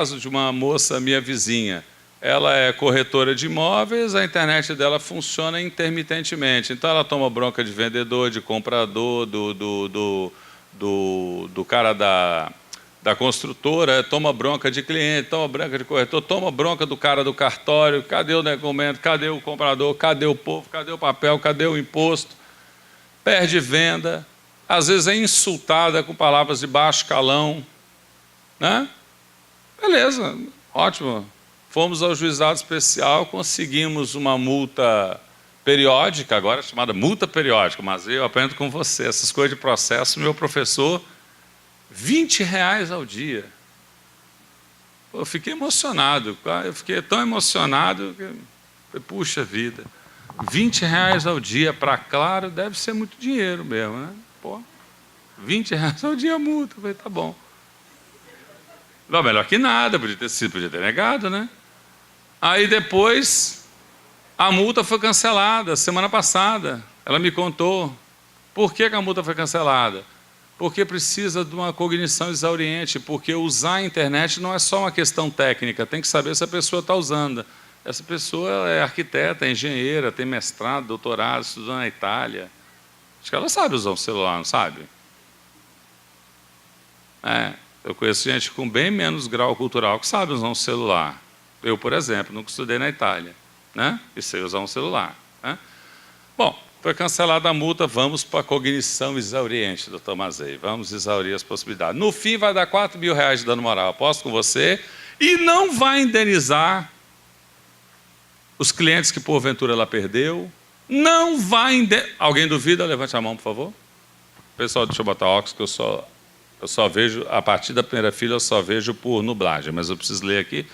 caso de uma moça minha vizinha. Ela é corretora de imóveis, a internet dela funciona intermitentemente. Então, ela toma bronca de vendedor, de comprador, do cara da construtora, toma bronca de cliente, toma bronca de corretor, toma bronca do cara do cartório. Cadê o documento? Cadê o comprador? Cadê o povo? Cadê o papel? Cadê o imposto? Perde venda. Às vezes é insultada com palavras de baixo calão. Né? Beleza, ótimo. Fomos ao juizado especial, conseguimos uma multa periódica, agora chamada multa periódica, mas eu aprendo com você, essas coisas de processo, meu professor, R$20 ao dia. Eu fiquei emocionado, eu fiquei tão emocionado que, puxa vida, R$20 ao dia para Claro deve ser muito dinheiro mesmo, né? Pô, R$20 ao dia a multa, eu falei, tá bom. Não, melhor que nada, podia ter negado, né? Aí depois, a multa foi cancelada, semana passada. Ela me contou. Por que a multa foi cancelada? Porque precisa de uma cognição exauriente, porque usar a internet não é só uma questão técnica, tem que saber se a pessoa está usando. Essa pessoa é arquiteta, é engenheira, tem mestrado, doutorado, estudou na Itália. Acho que ela sabe usar um celular, não sabe? Eu conheço gente com bem menos grau cultural que sabe usar um celular. Eu, por exemplo, nunca estudei na Itália, né? E sei usar um celular. Né? Bom, foi cancelada a multa, vamos para a cognição exauriente, doutor Mazei. Vamos exaurir as possibilidades. No fim, vai dar R$4.000 de dano moral, aposto com você, e não vai indenizar os clientes que, porventura, ela perdeu. Não vai indenizar. Alguém duvida? Levante a mão, por favor. Pessoal, deixa eu botar óculos, que eu só vejo, a partir da primeira fila, eu só vejo por nublagem, mas eu preciso ler aqui.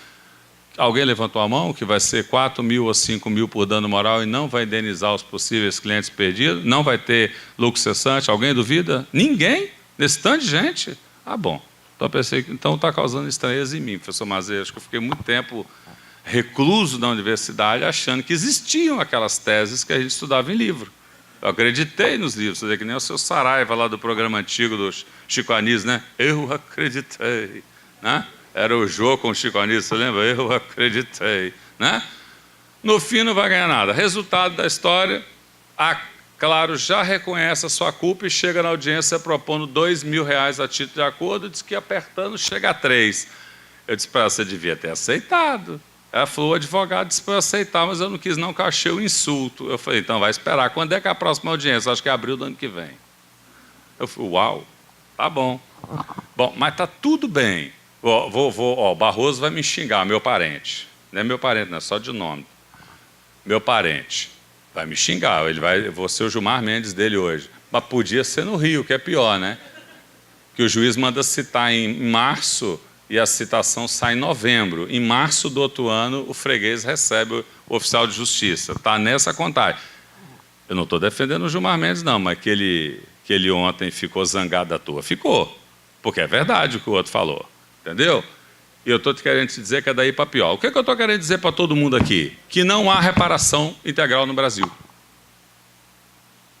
Alguém levantou a mão que vai ser 4.000 ou 5.000 por dano moral e não vai indenizar os possíveis clientes perdidos? Não vai ter lucro cessante? Alguém duvida? Ninguém? Nesse tanto de gente? Ah, bom. Então, eu pensei que então está causando estranheza em mim, professor Mazei. Acho que eu fiquei muito tempo recluso na universidade achando que existiam aquelas teses que a gente estudava em livro. Eu acreditei nos livros, que nem o seu Saraiva lá do programa antigo do Chico Anísio, né? Eu acreditei, né? Era o Jô com o Chico Anísio, você lembra? Eu acreditei, né? No fim não vai ganhar nada. Resultado da história, a Claro já reconhece a sua culpa e chega na audiência propondo R$2.000 a título de acordo, diz que apertando chega a 3. Eu disse para ela, você devia ter aceitado. Ela falou, o advogado disse para eu aceitar, mas eu não quis não, que eu achei o insulto. Eu falei, então vai esperar. Quando é que é a próxima audiência? Acho que é abril do ano que vem. Eu falei, uau, tá bom. Bom, mas tá tudo bem. O Barroso vai me xingar, meu parente. Não é meu parente, não é só de nome. Meu parente. Vai me xingar, eu vou ser o Gilmar Mendes dele hoje. Mas podia ser no Rio, que é pior, né? Que o juiz manda citar em março e a citação sai em novembro. Em março do outro ano, o freguês recebe o oficial de justiça. Está nessa contagem. Eu não estou defendendo o Gilmar Mendes, não, mas que ele ontem ficou zangado à toa. Ficou, porque é verdade o que o outro falou. Entendeu? E eu estou querendo te dizer que é daí para pior. O que eu estou querendo dizer para todo mundo aqui? Que não há reparação integral no Brasil.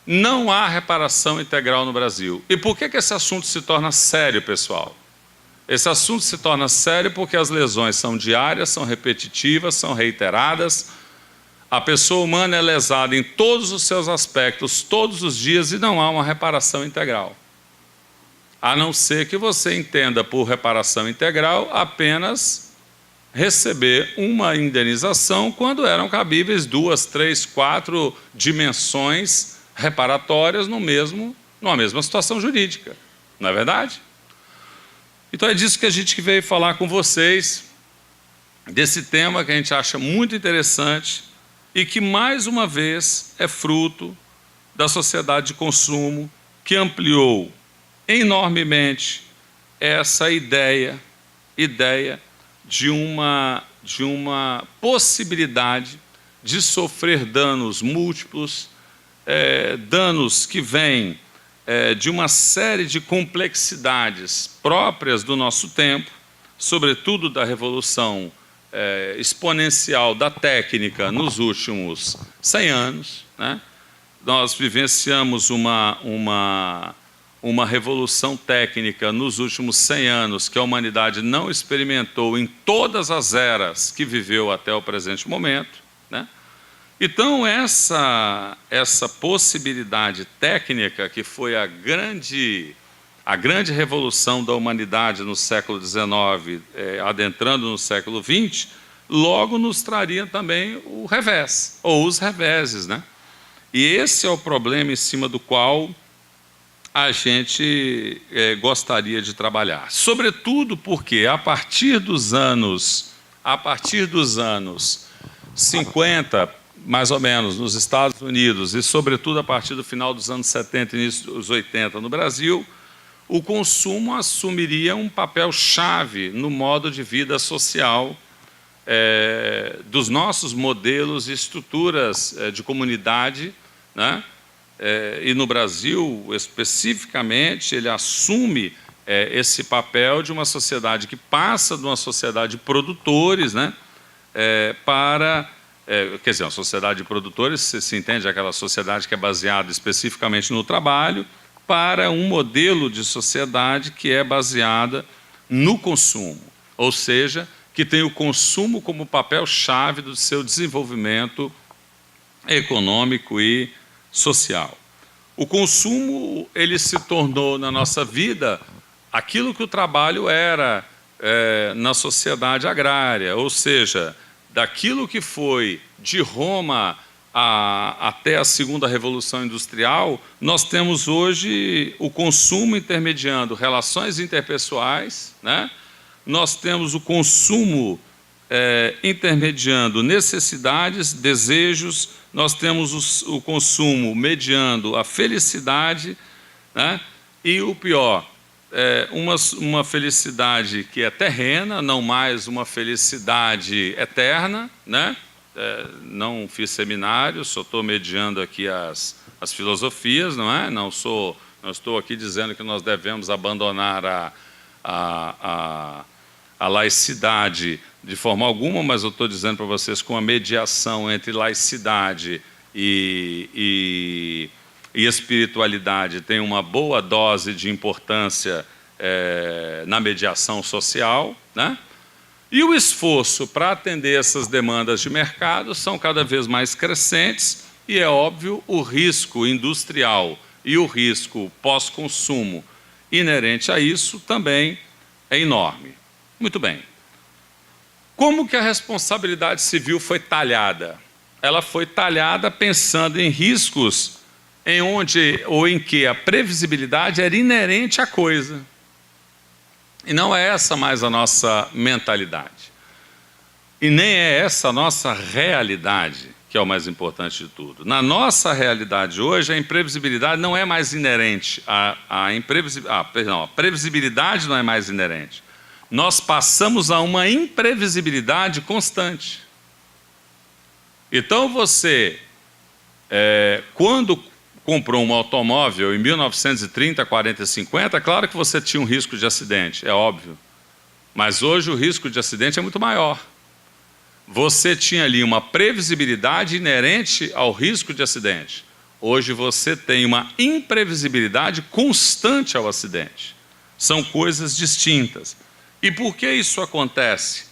Não há reparação integral no Brasil. E por que esse assunto se torna sério, pessoal? Esse assunto se torna sério porque as lesões são diárias, são repetitivas, são reiteradas. A pessoa humana é lesada em todos os seus aspectos, todos os dias, e não há uma reparação integral. A não ser que você entenda por reparação integral apenas receber uma indenização quando eram cabíveis 2, 3, 4 dimensões reparatórias numa mesma situação jurídica. Não é verdade? Então é disso que a gente veio falar com vocês, desse tema que a gente acha muito interessante e que, mais uma vez, é fruto da sociedade de consumo que ampliou enormemente essa ideia de uma possibilidade de sofrer danos múltiplos, danos que vêm de uma série de complexidades próprias do nosso tempo, sobretudo da revolução exponencial da técnica nos últimos 100 anos. Né? Nós vivenciamos uma uma revolução técnica nos últimos 100 anos que a humanidade não experimentou em todas as eras que viveu até o presente momento, né? Então, essa possibilidade técnica, que foi a grande revolução da humanidade no século XIX, adentrando no século XX, logo nos traria também o revés, ou os reveses, né? E esse é o problema em cima do qual a gente gostaria de trabalhar. Sobretudo porque, a partir dos anos 50, mais ou menos, nos Estados Unidos, e sobretudo a partir do final dos anos 70 e início dos 80 no Brasil, o consumo assumiria um papel chave no modo de vida social dos nossos modelos e estruturas de comunidade, né? E no Brasil, especificamente, ele assume esse papel de uma sociedade que passa de uma sociedade de produtores, né? Quer dizer, uma sociedade de produtores, se entende aquela sociedade que é baseada especificamente no trabalho, para um modelo de sociedade que é baseada no consumo, ou seja, que tem o consumo como papel-chave do seu desenvolvimento econômico e social. O consumo, ele se tornou na nossa vida aquilo que o trabalho era na sociedade agrária, ou seja, daquilo que foi de Roma até a segunda Revolução Industrial, nós temos hoje o consumo intermediando relações interpessoais, né? Nós temos o consumo intermediando necessidades, desejos, nós temos o consumo mediando a felicidade, né? E o pior, uma felicidade que é terrena, não mais uma felicidade eterna, né? Não fiz seminário, só estou mediando aqui as filosofias, não é? Não estou aqui dizendo que nós devemos abandonar a laicidade de forma alguma, mas eu estou dizendo para vocês que uma mediação entre laicidade e espiritualidade tem uma boa dose de importância na mediação social, né? E o esforço para atender essas demandas de mercado são cada vez mais crescentes e, é óbvio, o risco industrial e o risco pós-consumo inerente a isso também é enorme. Muito bem. Como que a responsabilidade civil foi talhada? Ela foi talhada pensando em riscos em que a previsibilidade era inerente à coisa. E não é essa mais a nossa mentalidade. E nem é essa a nossa realidade, que é o mais importante de tudo. Na nossa realidade hoje, a imprevisibilidade não é mais inerente. A previsibilidade não é mais inerente. Nós passamos a uma imprevisibilidade constante. Então você, quando comprou um automóvel em 1930, 40 e 50, claro que você tinha um risco de acidente, é óbvio. Mas hoje o risco de acidente é muito maior. Você tinha ali uma previsibilidade inerente ao risco de acidente. Hoje você tem uma imprevisibilidade constante ao acidente. São coisas distintas. E por que isso acontece?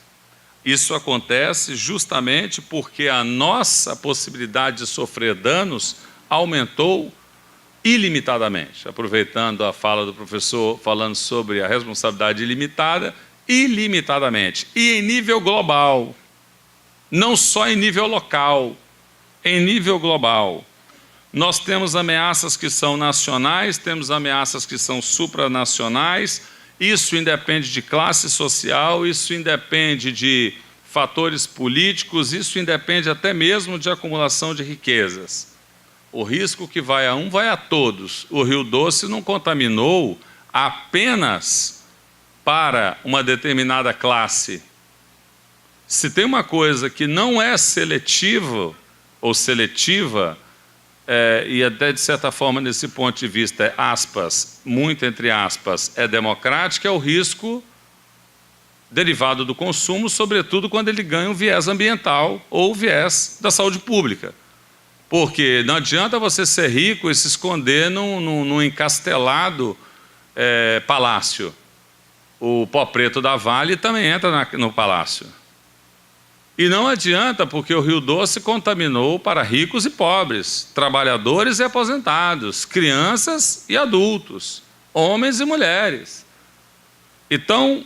Isso acontece justamente porque a nossa possibilidade de sofrer danos aumentou ilimitadamente. Aproveitando a fala do professor falando sobre a responsabilidade ilimitada, ilimitadamente. E em nível global, não só em nível local, em nível global. Nós temos ameaças que são nacionais, temos ameaças que são supranacionais. Isso independe de classe social, isso independe de fatores políticos, isso independe até mesmo de acumulação de riquezas. O risco que vai a um, vai a todos. O Rio Doce não contaminou apenas para uma determinada classe. Se tem uma coisa que não é seletiva, ou seletiva, e até de certa forma nesse ponto de vista, aspas, muito entre aspas, é democrática, é o risco derivado do consumo, sobretudo quando ele ganha um viés ambiental ou o viés da saúde pública. Porque não adianta você ser rico e se esconder num encastelado palácio. O pó preto da Vale também entra no palácio. E não adianta, porque o Rio Doce contaminou para ricos e pobres, trabalhadores e aposentados, crianças e adultos, homens e mulheres. Então,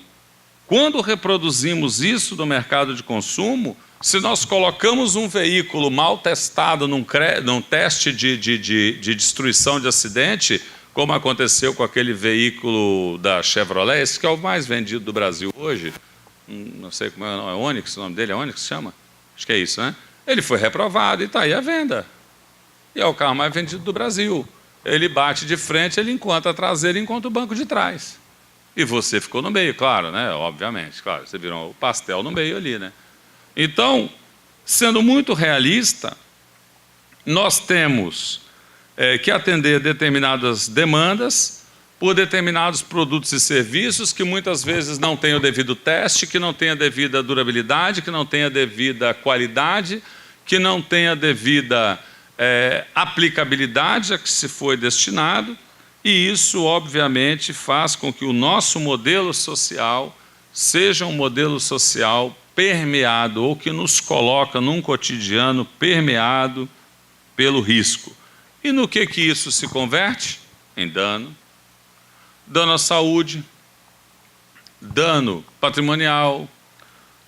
quando reproduzimos isso no mercado de consumo, se nós colocamos um veículo mal testado num teste de destruição de acidente, como aconteceu com aquele veículo da Chevrolet, esse que é o mais vendido do Brasil hoje, não sei como é o nome, é Onix, o nome dele é Onix, chama? Acho que é isso, né? Ele foi reprovado e está aí à venda. E é o carro mais vendido do Brasil. Ele bate de frente, ele encontra a traseira e encontra o banco de trás. E você ficou no meio, claro, né? Obviamente, claro, você virou o pastel no meio ali, né? Então, sendo muito realista, nós temos que atender determinadas demandas por determinados produtos e serviços que muitas vezes não têm o devido teste, que não têm a devida durabilidade, que não têm a devida qualidade, que não têm a devida aplicabilidade a que se foi destinado, e isso, obviamente, faz com que o nosso modelo social seja um modelo social permeado, ou que nos coloca num cotidiano permeado pelo risco. E no que isso se converte? Em dano. Dano à saúde, dano patrimonial,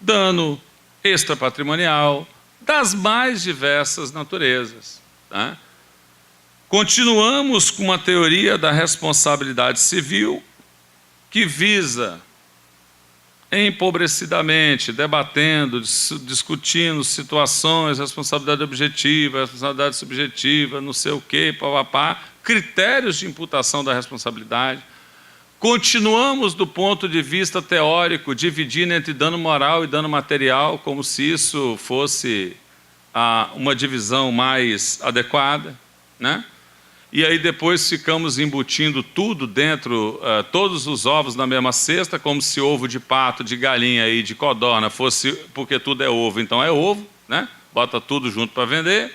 dano extrapatrimonial, das mais diversas naturezas. Tá? Continuamos com uma teoria da responsabilidade civil que visa, empobrecidamente, debatendo, discutindo situações, responsabilidade objetiva, responsabilidade subjetiva, não sei o quê, papapá, critérios de imputação da responsabilidade. Continuamos do ponto de vista teórico, dividindo entre dano moral e dano material, como se isso fosse uma divisão mais adequada, né? E aí depois ficamos embutindo tudo dentro, todos os ovos na mesma cesta, como se ovo de pato, de galinha e de codorna fosse, porque tudo é ovo, então é ovo, né? Bota tudo junto para vender.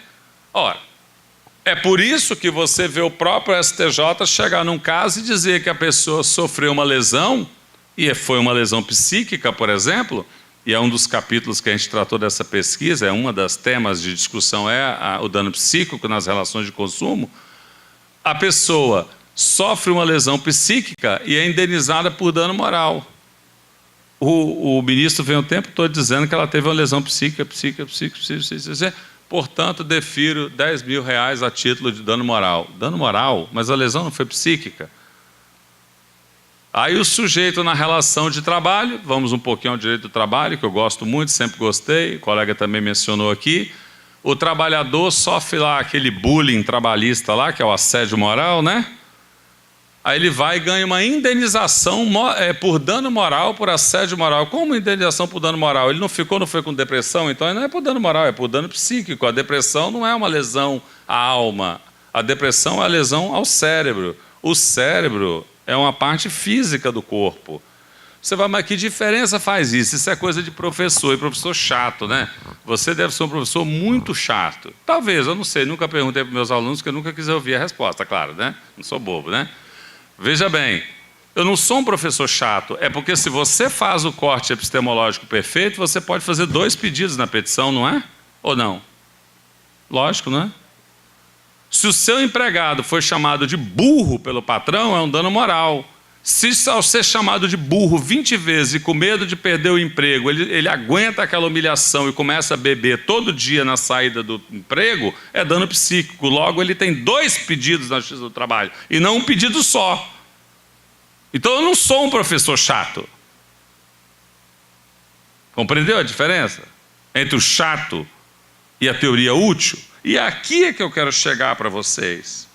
Ora, é por isso que você vê o próprio STJ chegar num caso e dizer que a pessoa sofreu uma lesão, e foi uma lesão psíquica, por exemplo, e é um dos capítulos que a gente tratou dessa pesquisa, é uma das temas de discussão, o dano psíquico nas relações de consumo. A pessoa sofre uma lesão psíquica e é indenizada por dano moral. O ministro vem o tempo todo dizendo que ela teve uma lesão psíquica. Portanto, defiro R$10 mil a título de dano moral. Dano moral? Mas a lesão não foi psíquica. Aí o sujeito na relação de trabalho, vamos um pouquinho ao direito do trabalho, que eu gosto muito, sempre gostei, o colega também mencionou aqui, o trabalhador sofre lá aquele bullying trabalhista lá, que é o assédio moral, né? Aí ele vai e ganha uma indenização por dano moral, por assédio moral. Como indenização por dano moral? Ele não foi com depressão, então não é por dano moral, é por dano psíquico. A depressão não é uma lesão à alma, a depressão é uma lesão ao cérebro. O cérebro é uma parte física do corpo. Você vai, mas que diferença faz isso? Isso é coisa de professor, e professor chato, né? Você deve ser um professor muito chato. Talvez, eu não sei, nunca perguntei para meus alunos, porque eu nunca quis ouvir a resposta, claro, né? Não sou bobo, né? Veja bem, eu não sou um professor chato, é porque se você faz o corte epistemológico perfeito, você pode fazer 2 pedidos na petição, não é? Ou não? Lógico, não é? Se o seu empregado foi chamado de burro pelo patrão, é um dano moral. Se ao ser chamado de burro 20 vezes e com medo de perder o emprego, ele aguenta aquela humilhação e começa a beber todo dia na saída do emprego, é dano psíquico. Logo, ele tem 2 pedidos na Justiça do Trabalho e não um pedido só. Então, eu não sou um professor chato. Compreendeu a diferença entre o chato e a teoria útil? E aqui é que eu quero chegar para vocês.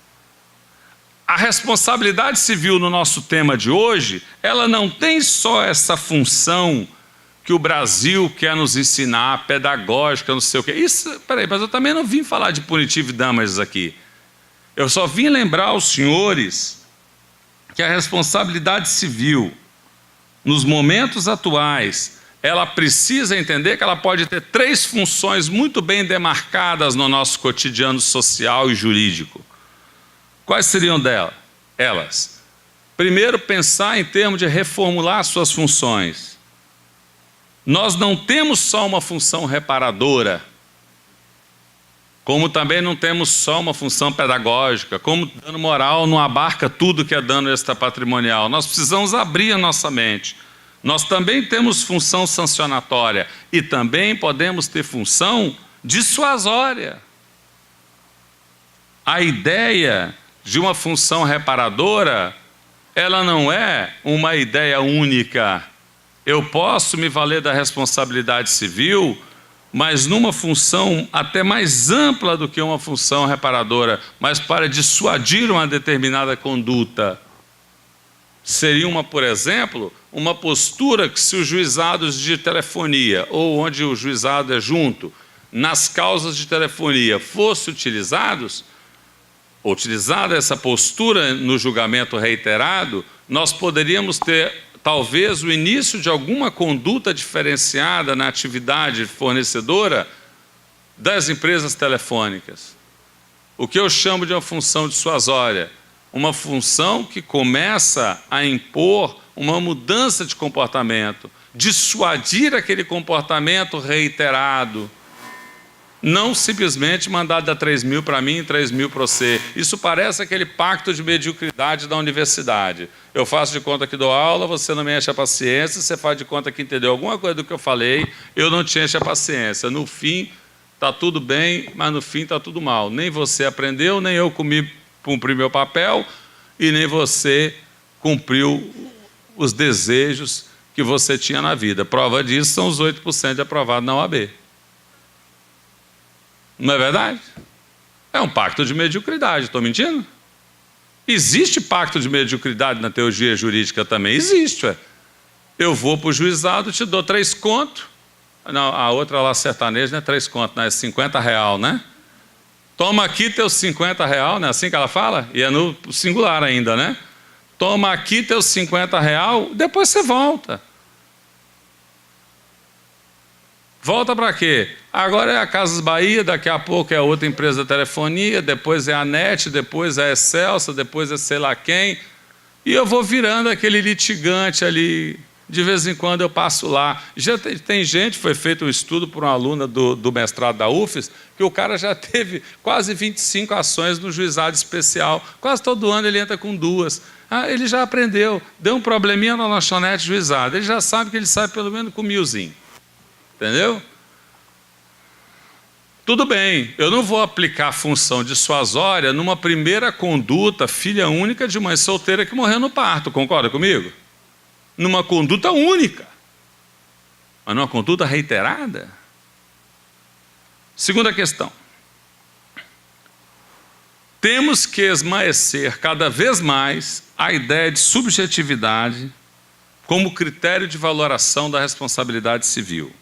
A responsabilidade civil no nosso tema de hoje, ela não tem só essa função que o Brasil quer nos ensinar, pedagógica, não sei o quê. Isso, peraí, mas eu também não vim falar de punitivo damages aqui. Eu só vim lembrar aos senhores que a responsabilidade civil, nos momentos atuais, ela precisa entender que ela pode ter 3 funções muito bem demarcadas no nosso cotidiano social e jurídico. Quais seriam elas? Primeiro, pensar em termos de reformular suas funções. Nós não temos só uma função reparadora, como também não temos só uma função pedagógica, como dano moral não abarca tudo que é dano extrapatrimonial. Nós precisamos abrir a nossa mente. Nós também temos função sancionatória e também podemos ter função dissuasória. A ideia de uma função reparadora, ela não é uma ideia única. Eu posso me valer da responsabilidade civil, mas numa função até mais ampla do que uma função reparadora, mas para dissuadir uma determinada conduta. Seria por exemplo, uma postura que, se os juizados de telefonia, ou onde o juizado é junto, nas causas de telefonia, fossem utilizada essa postura no julgamento reiterado, nós poderíamos ter, talvez, o início de alguma conduta diferenciada na atividade fornecedora das empresas telefônicas. O que eu chamo de uma função dissuasória. Uma função que começa a impor uma mudança de comportamento, dissuadir aquele comportamento reiterado, não simplesmente mandar dar 3 mil para mim e 3 mil para você. Isso parece aquele pacto de mediocridade da universidade. Eu faço de conta que dou aula, você não me enche a paciência, você faz de conta que entendeu alguma coisa do que eu falei, eu não te encho a paciência. No fim, está tudo bem, mas no fim está tudo mal. Nem você aprendeu, nem eu cumpri meu papel, e nem você cumpriu os desejos que você tinha na vida. Prova disso são os 8% de aprovado na OAB. Não é verdade? É um pacto de mediocridade, estou mentindo? Existe pacto de mediocridade na teoria jurídica também? Existe, ué. Eu vou para o juizado, te dou 3 contos. Não, a outra lá sertaneja não é 3 contos, não, é R$50, né? Toma aqui teus R$50, não é assim que ela fala? E é no singular ainda, né? Toma aqui teus R$50, depois você volta. Volta para quê? Agora é a Casas Bahia, daqui a pouco é outra empresa de telefonia, depois é a NET, depois é a Excelsa, depois é sei lá quem. E eu vou virando aquele litigante ali. De vez em quando eu passo lá. Já tem gente, foi feito um estudo por uma aluna do mestrado da UFES, que o cara já teve quase 25 ações no juizado especial. Quase todo ano ele entra com 2. Ele já aprendeu. Deu um probleminha na lanchonete juizado. Ele já sabe que ele sai pelo menos com 1.000. Entendeu? Tudo bem, eu não vou aplicar a função dissuasória numa primeira conduta, filha única de mãe solteira que morreu no parto. Concorda comigo? Numa conduta única, mas numa conduta reiterada. Segunda questão. Temos que esmaecer cada vez mais a ideia de subjetividade como critério de valoração da responsabilidade civil.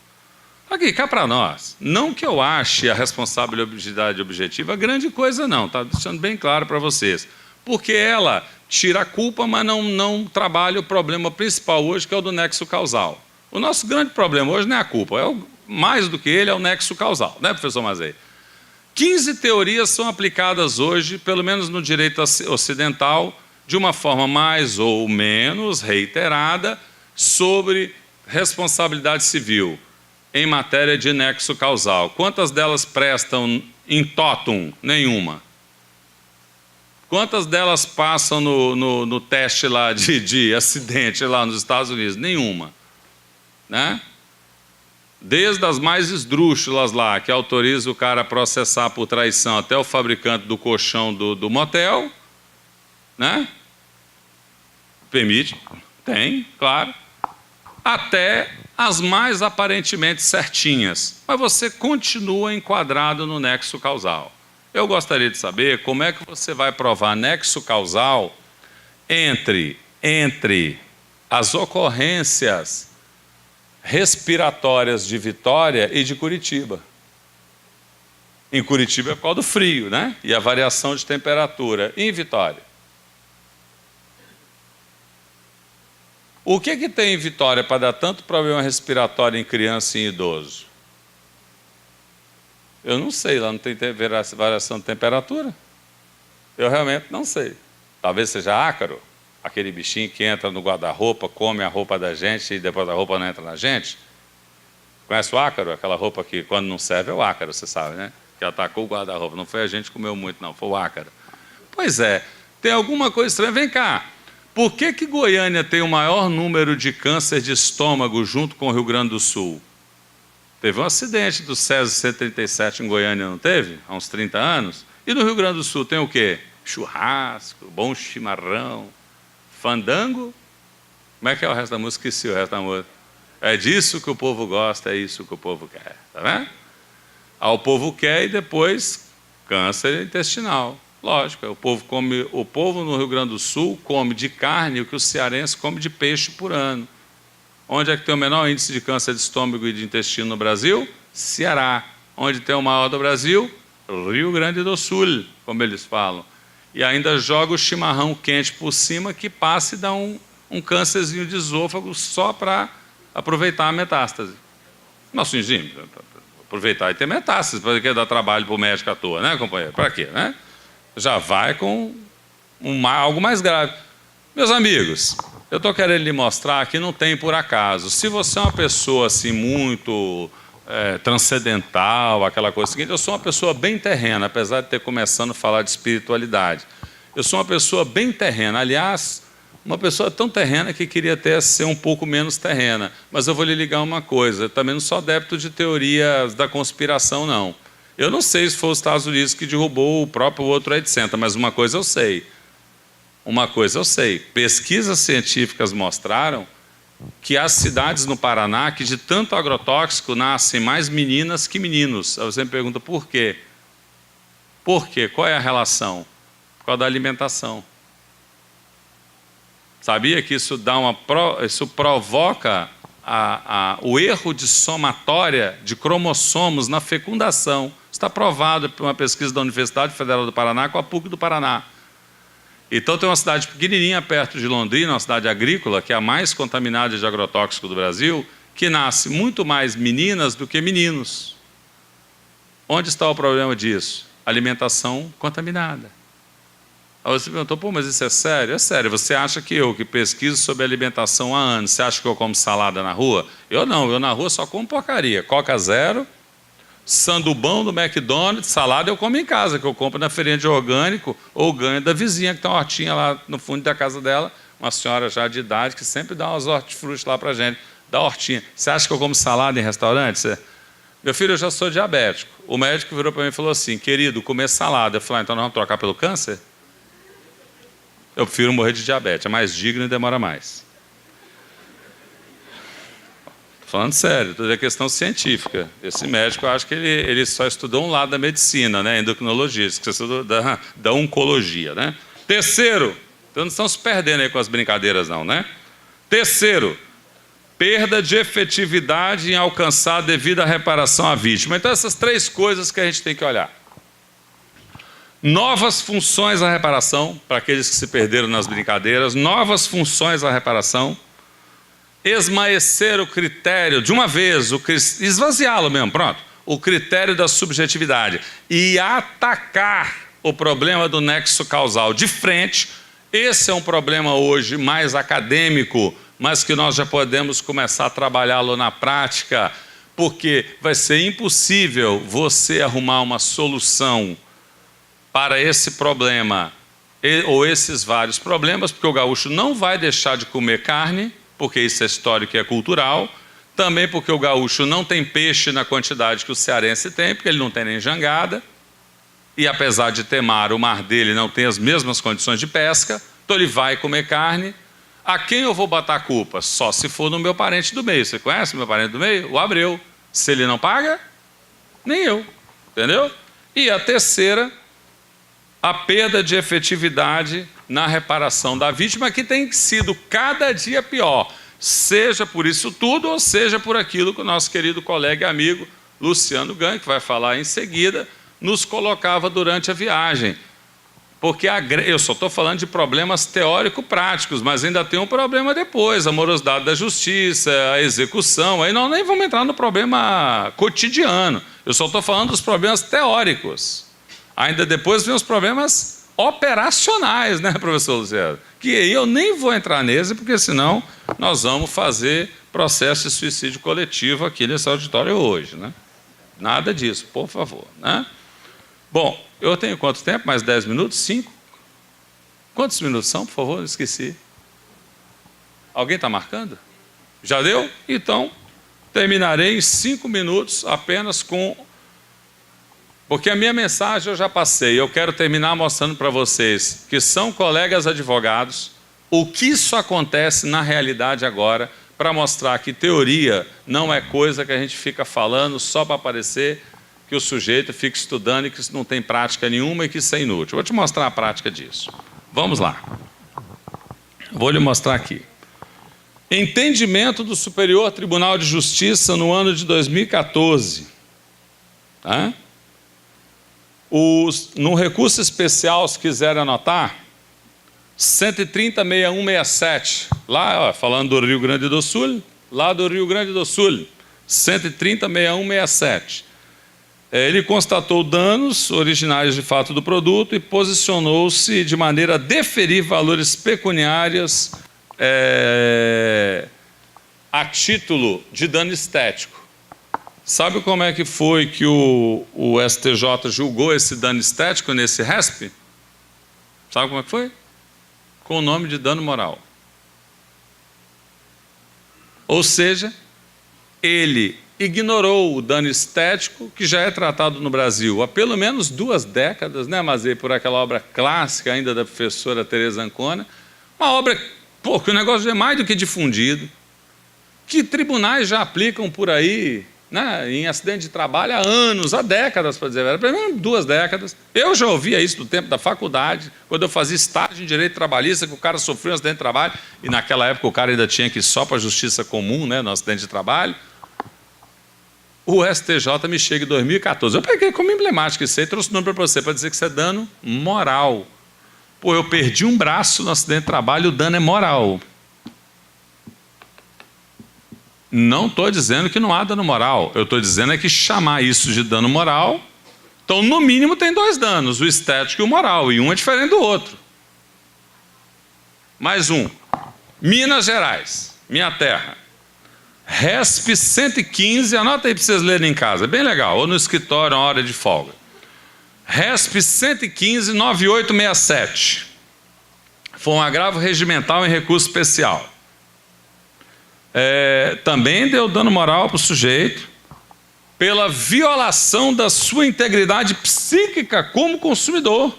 Aqui, cá para nós, não que eu ache a responsabilidade objetiva grande coisa não, está deixando bem claro para vocês, porque ela tira a culpa, mas não trabalha o problema principal hoje, que é o do nexo causal. O nosso grande problema hoje não é a culpa, mais do que ele é o nexo causal, né, professor Mazei? 15 teorias são aplicadas hoje, pelo menos no direito ocidental, de uma forma mais ou menos reiterada, sobre responsabilidade civil, em matéria de nexo causal. Quantas delas prestam in totum? Nenhuma. Quantas delas passam no teste lá de acidente lá nos Estados Unidos? Nenhuma. Né? Desde as mais esdrúxulas lá, que autoriza o cara a processar por traição até o fabricante do colchão do motel, né? Permite? Tem, claro. Até as mais aparentemente certinhas. Mas você continua enquadrado no nexo causal. Eu gostaria de saber como é que você vai provar nexo causal entre as ocorrências respiratórias de Vitória e de Curitiba. Em Curitiba é por causa do frio, né? E a variação de temperatura. E em Vitória? O que tem em Vitória para dar tanto problema respiratório em criança e em idoso? Eu não sei, lá não tem variação de temperatura. Eu realmente não sei. Talvez seja ácaro, aquele bichinho que entra no guarda-roupa, come a roupa da gente e depois a roupa não entra na gente. Conhece o ácaro? Aquela roupa que quando não serve é o ácaro, você sabe, né? Que atacou o guarda-roupa. Não foi a gente que comeu muito, não, foi o ácaro. Pois é, tem alguma coisa estranha. Vem cá, por que Goiânia tem o maior número de câncer de estômago junto com o Rio Grande do Sul? Teve um acidente do César 137 em Goiânia, não teve? Há uns 30 anos. E no Rio Grande do Sul tem o quê? Churrasco, bom chimarrão, fandango. Como é que é o resto da música? Esqueci o resto da música. É disso que o povo gosta, é isso que o povo quer. Tá vendo? O povo quer e depois câncer intestinal. Lógico, o povo no Rio Grande do Sul come de carne o que o cearense come de peixe por ano. Onde é que tem o menor índice de câncer de estômago e de intestino no Brasil? Ceará. Onde tem o maior do Brasil? Rio Grande do Sul, como eles falam. E ainda joga o chimarrão quente por cima que passa e dá um câncerzinho de esôfago só para aproveitar a metástase. Nossa, sim, aproveitar e ter metástase, para que dar trabalho para o médico à toa, né, companheiro? Para quê, né? Já vai com algo mais grave. Meus amigos, eu estou querendo lhe mostrar que não tem por acaso. Se você é uma pessoa assim muito transcendental, aquela coisa seguinte, eu sou uma pessoa bem terrena, apesar de ter começando a falar de espiritualidade. Eu sou uma pessoa bem terrena, aliás, uma pessoa tão terrena que queria até ser um pouco menos terrena. Mas eu vou lhe ligar uma coisa, eu também não sou adepto de teorias da conspiração, não. Eu não sei se foi os Estados Unidos que derrubou o próprio World Trade Center, mas uma coisa eu sei. Pesquisas científicas mostraram que as cidades no Paraná, que de tanto agrotóxico nascem mais meninas que meninos. Aí você me pergunta por quê? Por quê? Qual é a relação? Por causa da alimentação. Sabia que isso provoca o erro de somatória de cromossomos na fecundação? Está provado por uma pesquisa da Universidade Federal do Paraná com a PUC do Paraná. Então tem uma cidade pequenininha perto de Londrina, uma cidade agrícola, que é a mais contaminada de agrotóxico do Brasil, que nasce muito mais meninas do que meninos. Onde está o problema disso? Alimentação contaminada. Aí você perguntou, pô, mas isso é sério? É sério. Você acha que eu, que pesquiso sobre alimentação há anos, você acha que eu como salada na rua? Eu não, eu na rua só como porcaria. Coca zero, sandubão do McDonald's, salada eu como em casa, que eu compro na feirinha de orgânico ou ganho da vizinha, que tem uma hortinha lá no fundo da casa dela, uma senhora já de idade, que sempre dá umas hortifrutis lá pra gente, da hortinha. Você acha que eu como salada em restaurante? Meu filho, eu já sou diabético. O médico virou para mim e falou assim, querido, comer salada. Eu falei, então nós vamos trocar pelo câncer? Eu prefiro morrer de diabetes, é mais digno e demora mais. Estou falando sério, tudo é questão científica. Esse médico, eu acho que ele só estudou um lado da medicina, né? Endocrinologia, estudou da oncologia, né? Terceiro, então não estão se perdendo aí com as brincadeiras não, né? Terceiro, perda de efetividade em alcançar a devida reparação à vítima. Então essas três coisas que a gente tem que olhar. Novas funções à reparação, para aqueles que se perderam nas brincadeiras, novas funções à reparação, esmaecer o critério, de uma vez, esvaziá-lo mesmo, pronto, o critério da subjetividade e atacar o problema do nexo causal de frente. Esse é um problema hoje mais acadêmico, mas que nós já podemos começar a trabalhá-lo na prática, porque vai ser impossível você arrumar uma solução para esse problema, ou esses vários problemas, porque o gaúcho não vai deixar de comer carne, porque isso é histórico e é cultural, também porque o gaúcho não tem peixe na quantidade que o cearense tem, porque ele não tem nem jangada, e apesar de ter mar, o mar dele não tem as mesmas condições de pesca, então ele vai comer carne. A quem eu vou botar a culpa? Só se for no meu parente do meio. Você conhece meu parente do meio? O Abreu. Se ele não paga, nem eu. Entendeu? E a terceira, a perda de efetividade na reparação da vítima, que tem sido cada dia pior, seja por isso tudo, ou seja por aquilo que o nosso querido colega e amigo Luciano Gang, que vai falar em seguida, nos colocava durante a viagem. Porque eu só estou falando de problemas teórico-práticos, mas ainda tem um problema depois, a morosidade da justiça, a execução. Aí nós nem vamos entrar no problema cotidiano. Eu só estou falando dos problemas teóricos. Ainda depois vem os problemas operacionais, né, professor Luciano? Que aí eu nem vou entrar nesse, porque senão nós vamos fazer processo de suicídio coletivo aqui nesse auditório hoje, né? Nada disso, por favor, né? Bom, eu tenho quanto tempo? Mais 10 minutos? 5? Quantos minutos são, por favor? Esqueci. Alguém está marcando? Já deu? Então, terminarei em 5 minutos apenas com... Porque a minha mensagem eu já passei. Eu quero terminar mostrando para vocês que são colegas advogados, o que isso acontece na realidade agora, para mostrar que teoria não é coisa que a gente fica falando só para aparecer, que o sujeito fica estudando e que isso não tem prática nenhuma e que isso é inútil. Vou te mostrar a prática disso. Vamos lá. Vou lhe mostrar aqui. Entendimento do Superior Tribunal de Justiça no ano de 2014. Tá? No recurso especial, se quiserem anotar, 130.6167, lá, ó, falando do Rio Grande do Sul, lá do Rio Grande do Sul, 130.6167. Ele constatou danos originários de fato do produto e posicionou-se de maneira a deferir valores pecuniários a título de dano estético. Sabe como é que foi que o STJ julgou esse dano estético nesse RESP? Sabe como é que foi? Com o nome de dano moral. Ou seja, ele ignorou o dano estético que já é tratado no Brasil há pelo menos 2 décadas, né, Mazei, por aquela obra clássica ainda da professora Teresa Ancona, uma obra, pô, que o negócio é mais do que difundido, que tribunais já aplicam por aí, né, em acidente de trabalho há anos, há décadas, para dizer a verdade, pelo menos 2 décadas. Eu já ouvia isso do tempo da faculdade, quando eu fazia estágio em direito trabalhista, que o cara sofreu um acidente de trabalho, e naquela época o cara ainda tinha que ir só para a justiça comum, né, no acidente de trabalho. O STJ me chega em 2014. Eu peguei como emblemático isso aí, trouxe o nome para você, para dizer que isso é dano moral. Pô, eu perdi um braço no acidente de trabalho, o dano é moral. Não estou dizendo que não há dano moral. Eu estou dizendo é que chamar isso de dano moral, então no mínimo tem 2 danos, o estético e o moral, e um é diferente do outro. Mais um. Minas Gerais, minha terra. RESP 115, anota aí para vocês lerem em casa, é bem legal, ou no escritório, uma hora de folga. RESP 115, 9867. Foi um agravo regimental em recurso especial. Também deu dano moral para o sujeito, pela violação da sua integridade psíquica como consumidor.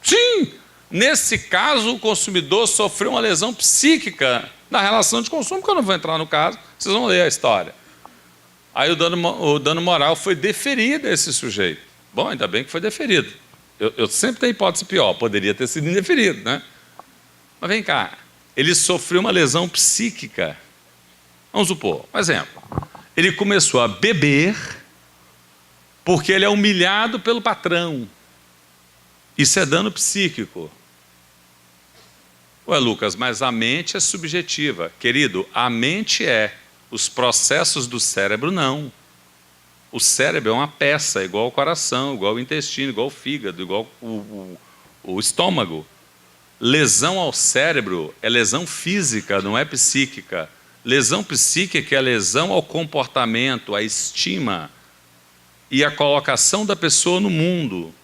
Sim, nesse caso o consumidor sofreu uma lesão psíquica na relação de consumo, que eu não vou entrar no caso, vocês vão ler a história. Aí o dano moral foi deferido a esse sujeito. Bom, ainda bem que foi deferido. Eu sempre tenho hipótese pior, poderia ter sido indeferido, né? Mas vem cá, ele sofreu uma lesão psíquica. Vamos supor, um exemplo. Ele começou a beber porque ele é humilhado pelo patrão. Isso é dano psíquico. Ué, Lucas, mas a mente é subjetiva. Querido, a mente é. Os processos do cérebro, não. O cérebro é uma peça, igual o coração, igual o intestino, igual o fígado, igual o estômago. Lesão ao cérebro é lesão física, não é psíquica. Lesão psíquica é lesão ao comportamento, à estima e à colocação da pessoa no mundo.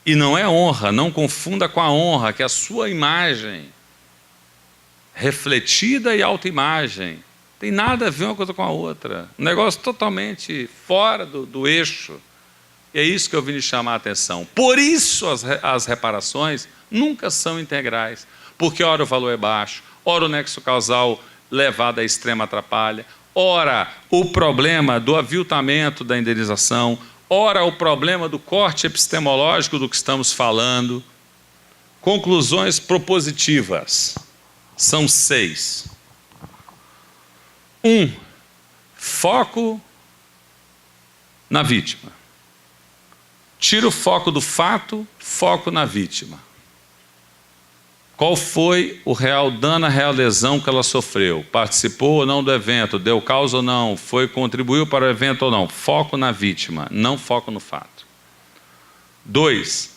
E não é honra, não confunda com a honra, que é a sua imagem, refletida e autoimagem. Tem nada a ver uma coisa com a outra. Um negócio totalmente fora do eixo. E é isso que eu vim lhe chamar a atenção. Por isso as reparações nunca são integrais. Porque ora o valor é baixo, ora o nexo causal levado à extrema atrapalha, ora o problema do aviltamento da indenização, ora o problema do corte epistemológico do que estamos falando. Conclusões propositivas. São 6. 1. Foco na vítima. Tira o foco do fato, foco na vítima. Qual foi o real dano, a real lesão que ela sofreu? Participou ou não do evento? Deu causa ou não? Contribuiu para o evento ou não? Foco na vítima, não foco no fato. 2.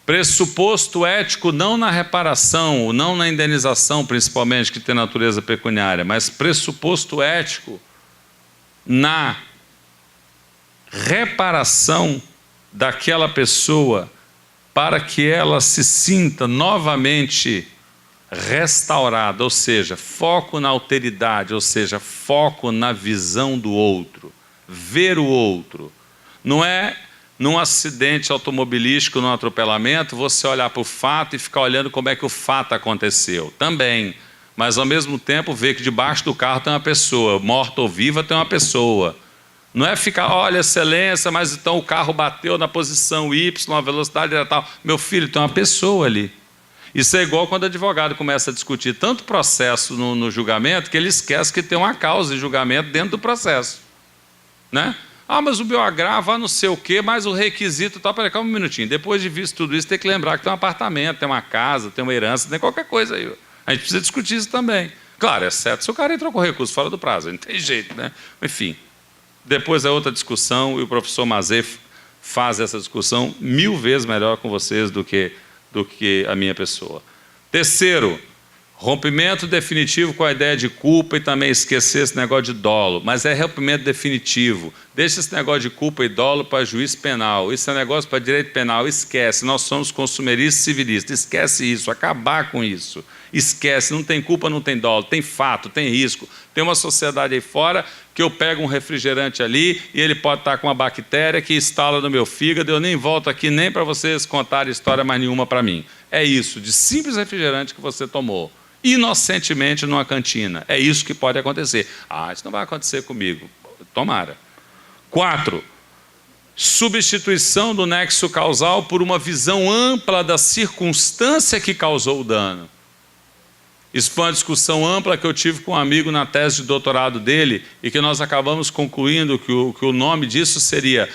Pressuposto ético não na reparação, não na indenização, principalmente, que tem natureza pecuniária, mas pressuposto ético na reparação daquela pessoa para que ela se sinta novamente restaurada, ou seja, foco na alteridade, ou seja, foco na visão do outro, ver o outro. Não é num acidente automobilístico, num atropelamento, você olhar para o fato e ficar olhando como é que o fato aconteceu. Também, mas ao mesmo tempo ver que debaixo do carro tem uma pessoa, morta ou viva tem uma pessoa. Não é ficar, olha, excelência, mas então o carro bateu na posição Y, a velocidade era tal. Meu filho, tem uma pessoa ali. Isso é igual quando o advogado começa a discutir tanto processo no julgamento que ele esquece que tem uma causa de julgamento dentro do processo. Né? Ah, mas o meu agravo, não sei o quê, mas o requisito tal. Peraí, calma um minutinho. Depois de visto tudo isso, tem que lembrar que tem um apartamento, tem uma casa, tem uma herança, tem qualquer coisa aí. A gente precisa discutir isso também. Claro, exceto se o cara entrou com recurso fora do prazo, não tem jeito, né? Enfim. Depois é outra discussão e o professor Mazei faz essa discussão 1000 vezes melhor com vocês do que a minha pessoa. Terceiro, rompimento definitivo com a ideia de culpa e também esquecer esse negócio de dolo. Mas é rompimento definitivo. Deixa esse negócio de culpa e dolo para juiz penal. Isso é negócio para direito penal. Esquece. Nós somos consumeristas e civilistas. Esquece isso. Acabar com isso. Esquece. Não tem culpa, não tem dolo. Tem fato, tem risco. Tem uma sociedade aí fora que eu pego um refrigerante ali e ele pode estar com uma bactéria que instala no meu fígado. Eu nem volto aqui nem para vocês contarem história mais nenhuma para mim. É isso. De simples refrigerante que você tomou. Inocentemente numa cantina. É isso que pode acontecer. Ah, isso não vai acontecer comigo. Tomara. 4. Substituição do nexo causal por uma visão ampla da circunstância que causou o dano. Isso foi uma discussão ampla que eu tive com um amigo na tese de doutorado dele e que nós acabamos concluindo que o nome disso seria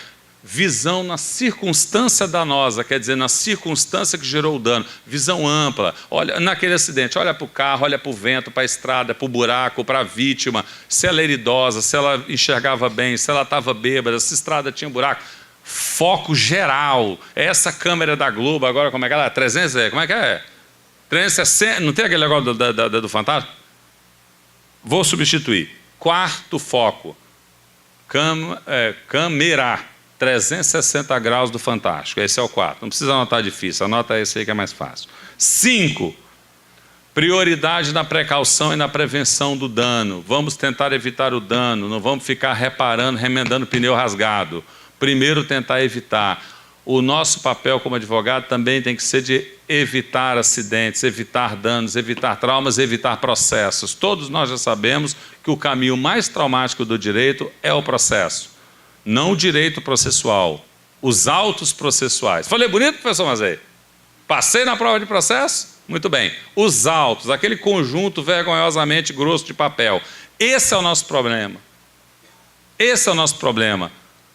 visão na circunstância danosa, quer dizer, na circunstância que gerou o dano. Visão ampla. Olha, naquele acidente, olha para o carro, olha para o vento, para a estrada, para o buraco, para a vítima, se ela era idosa, se ela enxergava bem, se ela estava bêbada, se a estrada tinha buraco. Foco geral. Essa câmera da Globo, agora como é que ela é? 300, como é que é? 360, não tem aquele negócio do Fantástico? Vou substituir. 4º foco. Câmera. 360 graus do Fantástico. Esse é o 4. Não precisa anotar difícil, anota esse aí que é mais fácil. 5. Prioridade na precaução e na prevenção do dano. Vamos tentar evitar o dano, não vamos ficar reparando, remendando pneu rasgado. Primeiro tentar evitar. O nosso papel como advogado também tem que ser de evitar acidentes, evitar danos, evitar traumas, evitar processos. Todos nós já sabemos que o caminho mais traumático do direito é o processo. Não o direito processual, os autos processuais. Falei bonito, professor Mazei? Passei na prova de processo? Muito bem. Os autos, aquele conjunto vergonhosamente grosso de papel. Esse é o nosso problema. Esse é o nosso problema.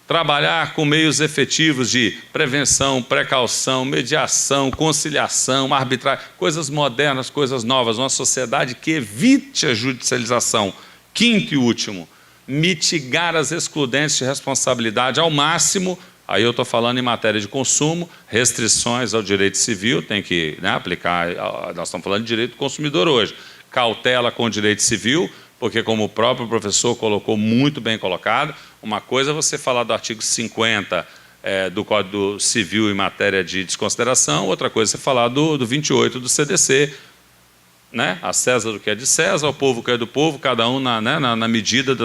Trabalhar com meios efetivos de prevenção, precaução, mediação, conciliação, arbitragem, coisas modernas, coisas novas, uma sociedade que evite a judicialização. 5º e último, mitigar as excludentes de responsabilidade ao máximo. Aí eu estou falando em matéria de consumo, restrições ao direito civil, tem que aplicar, nós estamos falando de direito do consumidor hoje, cautela com o direito civil, porque como o próprio professor colocou, muito bem colocado, uma coisa é você falar do artigo 50 do Código Civil em matéria de desconsideração, outra coisa é você falar do 28 do CDC, né? A César o que é de César, ao povo o que é do povo, cada um na medida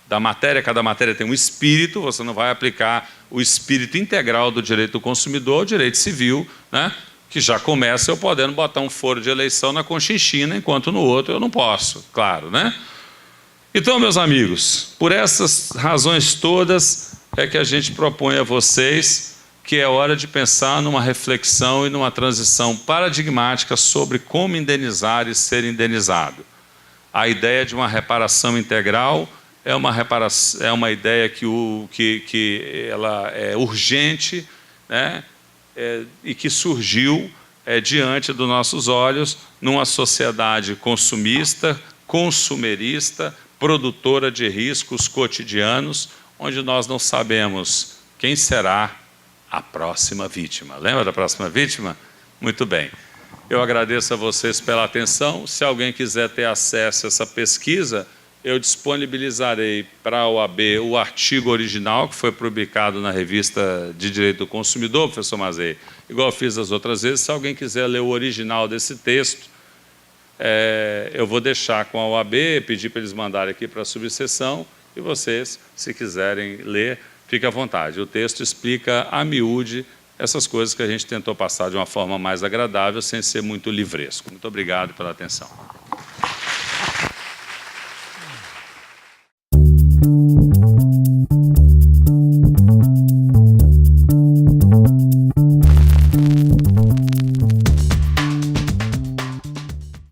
da matéria, cada matéria tem um espírito, você não vai aplicar o espírito integral do direito do consumidor ao direito civil, né? Que já começa eu podendo botar um foro de eleição na Conchinchina, enquanto no outro eu não posso, claro, né? Então, meus amigos, por essas razões todas é que a gente propõe a vocês que é hora de pensar numa reflexão e numa transição paradigmática sobre como indenizar e ser indenizado. A ideia de uma reparação integral é uma ideia que ela é urgente, né, e que surgiu diante dos nossos olhos numa sociedade consumista, consumerista, produtora de riscos cotidianos, onde nós não sabemos quem será a próxima vítima. Lembra da próxima vítima? Muito bem. Eu agradeço a vocês pela atenção. Se alguém quiser ter acesso a essa pesquisa, eu disponibilizarei para a OAB o artigo original, que foi publicado na revista de Direito do Consumidor, professor Mazei, igual eu fiz as outras vezes. Se alguém quiser ler o original desse texto, eu vou deixar com a OAB, pedir para eles mandarem aqui para a subseção, e vocês, se quiserem ler, fique à vontade. O texto explica a miúde essas coisas que a gente tentou passar de uma forma mais agradável, sem ser muito livresco. Muito obrigado pela atenção.